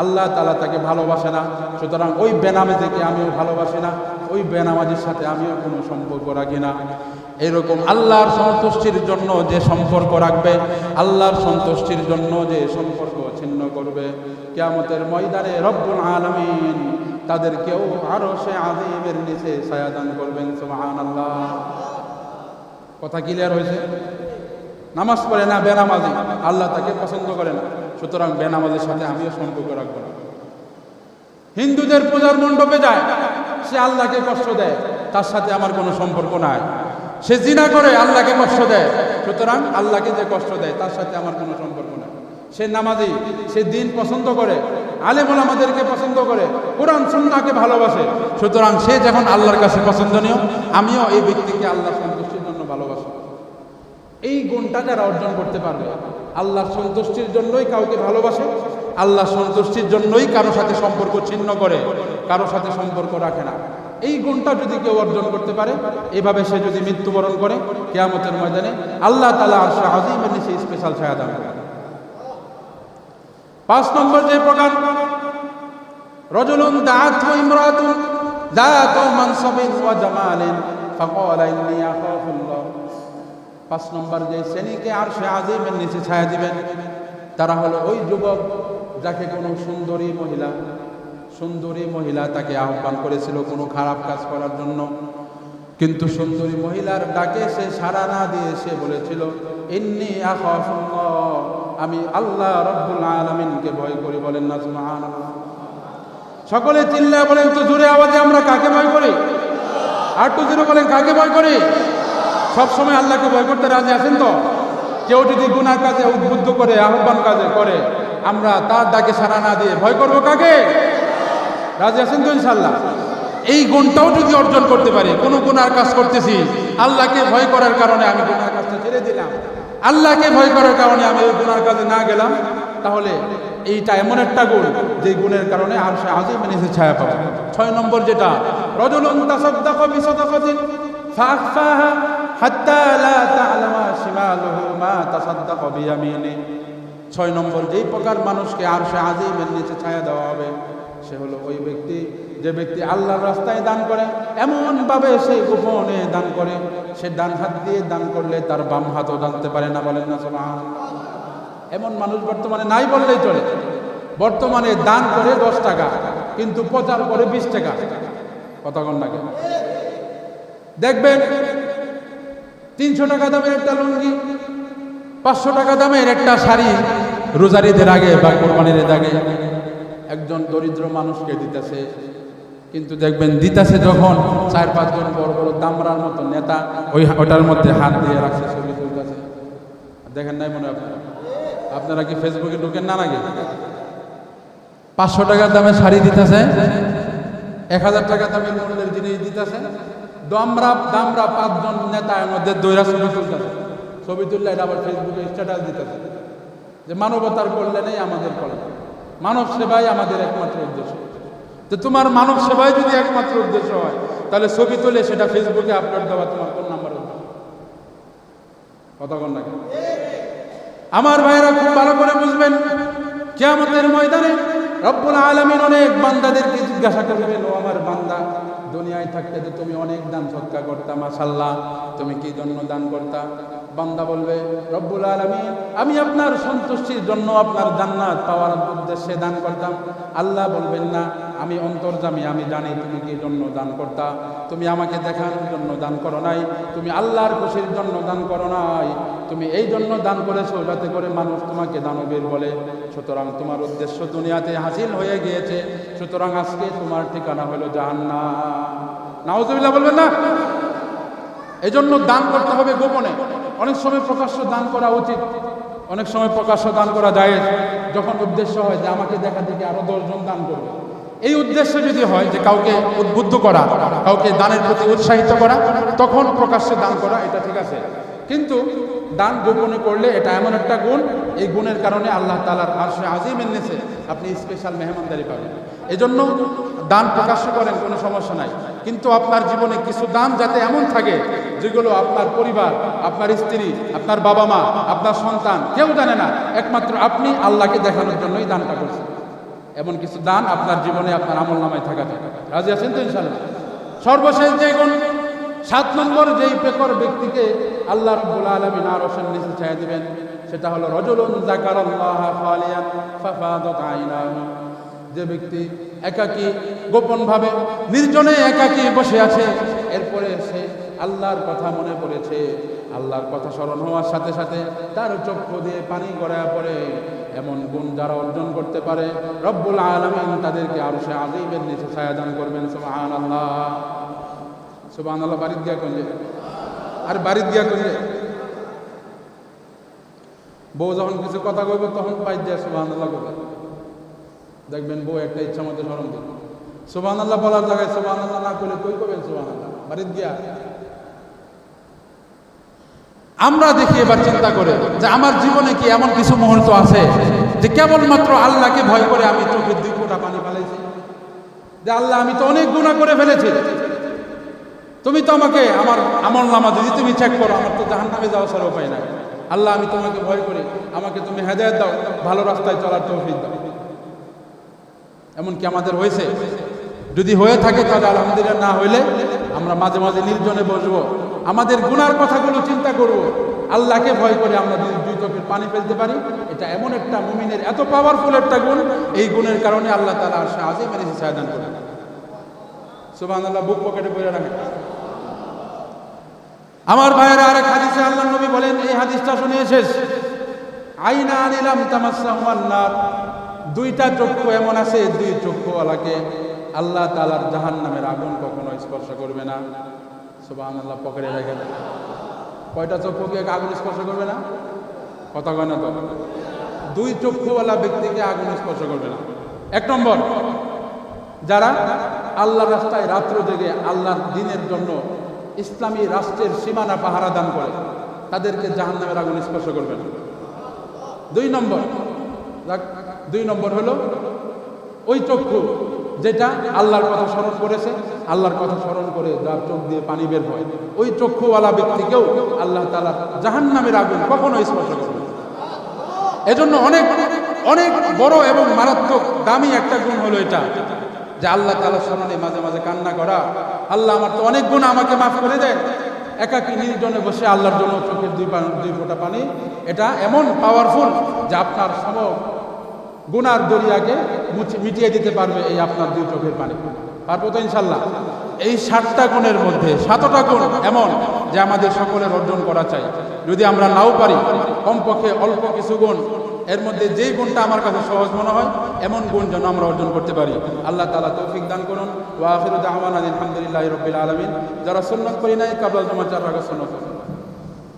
আল্লাহ তাআলা তাকে ভালোবাসে না। সুতরাং ওই বেনামাজিকে আমিও ভালোবাসি না, ওই বেনামাজির সাথে আমিও কোনো সম্পর্ক রাখি না। এরকম আল্লাহর সন্তুষ্টির জন্য যে সম্পর্ক রাখবে, আল্লাহর সন্তুষ্টির জন্য যে সম্পর্ক ছিন্ন করবে, কিয়ামতের ময়দানে রব্বুল আলামিন তাদেরকেও আরশে আজিমের নিচে ছায়া দান করবেন। সুবহানাল্লাহ। কথা ক্লিয়ার হয়েছে? নামাজ পড়ে না, বেনামাজি, আল্লাহ তাকে পছন্দ করে না। সুতরাং বেনামাজের সাথে আমিও সম্পর্ক রাখবো না। হিন্দুদের পূজার মণ্ডপে যায়, সে আল্লাহকে কষ্ট দেয়, তার সাথে আমার কোনো সম্পর্ক নাই। সে জিনা করে, আল্লাহকে কষ্ট দেয়, সুতরাং আল্লাহকে যে কষ্ট দেয় তার সাথে আমার কোনো সম্পর্ক নাই। সে নামাজি, সে দ্বীন পছন্দ করে, আলেম ওলামাদেরকে পছন্দ করে, কোরআন সুন্নাহকে ভালোবাসে, সুতরাং সে যখন আল্লাহর কাছে পছন্দনীয়, আমিও এই ব্যক্তিকে আল্লাহর সন্তুষ্টির জন্য ভালোবাসি। এই গুণটা যারা অর্জন করতে পারবে, আল্লাহর সন্তুষ্টির জন্যই কাউকে ভালোবাসে, আল্লাহর সন্তুষ্টির জন্যই কারো সাথে সম্পর্ক ছিন্ন করে, কারো সাথে সম্পর্ক রাখে না, এই গুণটা যদি কেউ অর্জন করতে পারে, এভাবে সে যদি মৃত্যুবরণ করে, কিয়ামতের ময়দানে আল্লাহ তাআলা আরশে আজিমের নিচে স্পেশাল ছায়া দান করবেন। 5 নম্বর যে প্রকার, রাজুলুন দাআতহু ইমরাতুন যাতু মানসাবিন ওয়া জামালিন ফাকালা ইন্নী আখাফুল্লাহ। 5 নম্বর যে শ্রেণীকে আরশে আজিমের নিচে ছায়া দিবেন, তারা হলো ওই যুবক যাকে কোনো সুন্দরী মহিলা তাকে আহ্বান করেছিল কোনো খারাপ কাজ করার জন্য, কিন্তু সুন্দরী মহিলার ডাকে সে সাড়া না দিয়ে সে বলেছিল, ইন্নী আখাফুল্লাহ, আমি আল্লাহ রব্বুল আলামিনকে ভয় করি। বলেন না সুবহানাল্লাহ। সকলে চিল্লায় বলেন তো জোরে আওয়াজে, আমরা কাকে ভয় করি? আর একটু জোরে বলেন, কাকে ভয় করি? সবসময় আল্লাহকে ভয় করতে রাজি আছেন তো? কেউ যদি গুনাহ কাজে উদ্বুদ্ধ করে, আহ্বান কাজে করে, আমরা তার ডাকে সাড়া না দিয়ে ভয় করবো কাকে? রাজি আছেন তো ইনশাআল্লাহ? এই গুণটাও যদি অর্জন করতে পারি, কোনো গুনার কাজ করতেছি, আল্লাহকে ভয় করার কারণে আমি গুনার কাজটা ছেড়ে দিলাম, আল্লাহকে ভয় করার কারণে আমি ওই গুনার কাজে না গেলাম, তাহলে এইটা এমন একটা গুণ যে গুণের কারণে আরশে আজিমের নিচে ছায়া পাবো। 6 নম্বর যেটা, রাজুলুন তাসাদ্দাকা বিসাদাকাতিন ফাআখফাহা হাত্তা লা তা'লামা শিমালুহু মা তাসাদ্দাকা বিয়ামিনিহি। 6 নম্বর যেই প্রকার মানুষকে আরশে আজিমের নিচে ছায়া দেওয়া হবে, সে হলো ওই ব্যক্তি যে ব্যক্তি আল্লাহর রাস্তায় দান করে, এমনভাবে সে গোপনে দান করে, সে ডান হাত দিয়ে দান করলে তার বাম হাতও জানতে পারে না। বলেন না সুবহানাল্লাহ। এমন মানুষ বর্তমানে নাই বললেই চলে। বর্তমানে দান করে 10 টাকা, কিন্তু প্রচার করে 20 টাকা। কথা কোন না? দেখবেন 300 টাকা দামের একটা লুঙ্গি 500 টাকা দামের একটা শাড়ি রোজার ঈদের আগে বা কোরবানির ঈদের আগে একজন দরিদ্র মানুষকে দিতেছে, কিন্তু দেখবেন দিতেছে যখন 4-5 জন বড় বড় দামরার মতো নেতা ওটার মধ্যে হাত দিয়ে রাখছে, ছবি তুলতেছে। দেখেন নাই মনে আপনারা কি ফেসবুকে ঢুকেন না নাকি? 500 টাকার দামে শাড়ি দিতেছে, 1000 টাকা দামের মূল্যের জিনিস দিতেছে, দামরা 5 জন নেতা এর মধ্যে দৈরা ছবি তুলতেছে। ছবি তুললে এটা আবার ফেসবুকে স্ট্যাটাস দিতেছে যে মানবতার কল্যাণেই আমাদের কল্যাণ, মানব সেবাই আমাদের একমাত্র উদ্দেশ্য। তো তোমার মানব সেবাই যদি একমাত্র উদ্দেশ্য হয়, তাহলে ছবি তুলে সেটা ফেসবুকে আপলোড দেওয়া তোমার কোন নাম্বার? কথা বল না। আমার ভাইরা খুব ভালো করে বুঝবেন, কিয়ামতের ময়দানে রব্বুল আলামিন অনেক বান্দাদেরকে জিজ্ঞাসা করবেন, ও আমার বান্দা, দুনিয়ায় থাকতে যে তুমি অনেক দান সদকা করতা, মাশাআল্লাহ, তুমি কি জন্য দান করতা? বান্দা বলবে, রব্বুল আলামিন, আমি আপনার সন্তুষ্টির জন্য, আপনার জান্নাত পাওয়ার উদ্দেশ্যে দান করতাম। আল্লাহ বলবেন না, আমি অন্তর্যামী, আমি জানি তুমি কি জন্য দান করতা। তুমি আমাকে দেখানোর জন্য দান করো নাই, তুমি আল্লাহর খুশির জন্য দান করো নাই, তুমি এই জন্য দান করেছো যাতে করে মানুষ তোমাকে দানবীর বলে। সুতরাং তোমার উদ্দেশ্য দুনিয়াতে হাসিল হয়ে গিয়েছে, সুতরাং আজকে তোমার ঠিকানা হলো জাহান্নাম। নাউজুবিল্লাহ বলবেন না? এজন্য দান করতে হবে গোপনে। অনেক সময় প্রকাশ্য দান করা উচিত, অনেক সময় প্রকাশ্য দান করা যায় যখন উদ্দেশ্য হয় যে আমাকে দেখা দেখে আরো 10 জন দান করবে। এই উদ্দেশ্য যদি হয় যে কাউকে উদ্বুদ্ধ করা, কাউকে দানের প্রতি উৎসাহিত করা, তখন প্রকাশ্যে দান করা এটা ঠিক আছে। কিন্তু দান গোপনে করলে এটা এমন একটা গুণ, এই গুণের কারণে আল্লাহ তাআলার আরশে আজিমের নিচে আপনি স্পেশাল মেহমানদারি পাবেন। এজন্য দান প্রকাশ্য করেন, কোনো সমস্যা নাই, কিন্তু আপনার জীবনে কিছু দান যাতে এমন থাকে যেগুলো আপনার পরিবার, আপনার স্ত্রী, আপনার বাবা মা, আপনার সন্তান কেউ জানে না, একমাত্র আপনি আল্লাহকে দেখানোর জন্যই দানটা করছেন। এমন কিছু দান আপনার জীবনে, আপনার আমলনামায় থাকা যায়। রাজি আছেন তো ইনশাআল্লাহ? সর্বশেষ যে গুণ, 7 নম্বর যেই পেকর ব্যক্তিকে আল্লাহ রাব্বুল আলামিন আরশের নিচে ছায়া দিবেন, সেটা হলো রাজুলুন যাকারাল্লাহ খালিয়ান ফাফাদাত আইনাহু। যে ব্যক্তি একাকী, গোপনভাবে নির্জনে একাকী বসে আছে, এরপরে সে আল্লাহর কথা মনে পড়েছে, আল্লাহর কথা স্মরণ হওয়ার সাথে সাথে তার চক্ষু দিয়ে পানি গড়ায় পড়ে। এমন গুণ যারা অর্জন করতে পারে, রব্বুল আলামিন তাদেরকে আরশে আজিমের নিচে ছায়া দান করবেন। সুবহানাল্লাহ, সুবহানাল্লাহ। বাড়িতে গিয়া কোন যে, আর বাড়িতে গিয়া কোন যে, বউ যখন কিছু কথা কইব তখন পাই দিয়া সুবহানাল্লাহ করবে। দেখবেন বউ একটা ইচ্ছা মতো স্মরণ দিন। সুবহানাল্লাহ বলার জায়গায় সুবহানাল্লাহ না করলে কই করবেন সুবহানাল্লাহ? বাড়িতে গিয়া আমরা দেখি, এবার চিন্তা করে যে আমার জীবনে কি এমন কিছু মুহূর্ত আছে যে কেবলমাত্র আল্লাহকে ভয় করে আমি চোখের 2 ফোঁটা পানি ফেলেছি, যে আল্লাহ আমি তো অনেক গুনাহ করে ফেলেছি, তুমি তো আমাকে আমার আমলনামা যদি তুমি চেক করো, আমার তো জাহান্নামে যাওয়া ছাড়া উপায় নাই। আল্লাহ আমি তোমাকে ভয় করি, আমাকে তুমি হেদায়েত দাও, ভালো রাস্তায় চলার তৌফিক দাও। এমন কি আমাদের হয়েছে? যদি হয়ে থাকে তাহলে আলহামদুলিল্লাহ, না হইলে আমরা মাঝে মাঝে নির্জনে বসবো, আমাদের গুনার কথাগুলো চিন্তা করব, আল্লাহকে ভয় করে আমরা যদি 2 চোখের পানি ফেলতে পারি, এটা এমন একটা মুমিনের এত পাওয়ারফুল একটা গুণ, এই গুণের কারণে আল্লাহ তাআলা আরশে আজিমের নিচে ছায়া দান করেন। সুবহানাল্লাহ, বুক পকেটে পড়ে রাখেন। আমার ভাইয়েরা, আরেক হাদিসে আল্লাহর নবী বলেন, এই হাদিসটা শুনিয়ে শেষ, আইনানি লাম তামাসসাহুমান নার, 2টা চক্ষু এমন আছে, 2 চক্ষুওয়ালাকে আল্লাহ তাআলার জাহান্নামের আগুন কখনো স্পর্শ করবে না। সুবহানাল্লাহ, পকেটে রেখে দেন। কয়টা চক্ষুকে আগুন স্পর্শ করবে না? কথা কয় না তো? 2 চক্ষুওয়ালা ব্যক্তিকে আগুন স্পর্শ করবে না। 1 নম্বর, যারা আল্লাহর রাস্তায় রাত্র জেগে আল্লাহর দ্বীনের জন্য ইসলামী রাষ্ট্রের সীমানা পাহারা দান করে, তাদেরকে জাহান্নামের আগুন স্পর্শ করবে না। 2 নম্বর হলো ওই চক্ষু যেটা আল্লাহর কথা স্মরণ করেছে, আল্লাহর কথা স্মরণ করে যার চোখ দিয়ে পানি বের হয়, ওই চক্ষুওয়ালা ব্যক্তিকেও আল্লাহ তাআলা জাহান্নামের আগুন কখনো স্পর্শ করবে না। এজন্য অনেক অনেক বড় এবং মারাত্মক দামি একটা গুণ হলো এটা, যে আল্লাহ তাআলার স্মরণে মাঝে মাঝে কান্না করা। আল্লাহ আমার তো অনেক গুনাহ, আমাকে মাফ করে দেন। একাকী নির্জনে বসে আল্লাহর জন্য চোখের 2 ফোঁটা পানি, এটা এমন পাওয়ারফুল যে আপনার সব গুনার দরিয়াকে মিটিয়ে দিতে পারবে এই আপনার 2 চোখের পানি। পারবো তো ইনশাআল্লাহ? এই 60টা গুণের মধ্যে 7টা গুণ এমন যে আমাদের সকলের অর্জন করা চাই। যদি আমরা নাও পারি, কমপক্ষে অল্প কিছু গুণ এর মধ্যে যেই গুণটা আমার কাছে সহজ মনে হয় এমন গুণ যেন আমরা অর্জন করতে পারি। আল্লাহ তাআলা তৌফিক দান করুন। ওয়া আখিরু দাওয়ানা আলহামদুলিল্লাহি রাব্বিল আলামিন। যারা সুন্নাত করি নাই কাবলা জমা 4 রাকাত সুন্নাত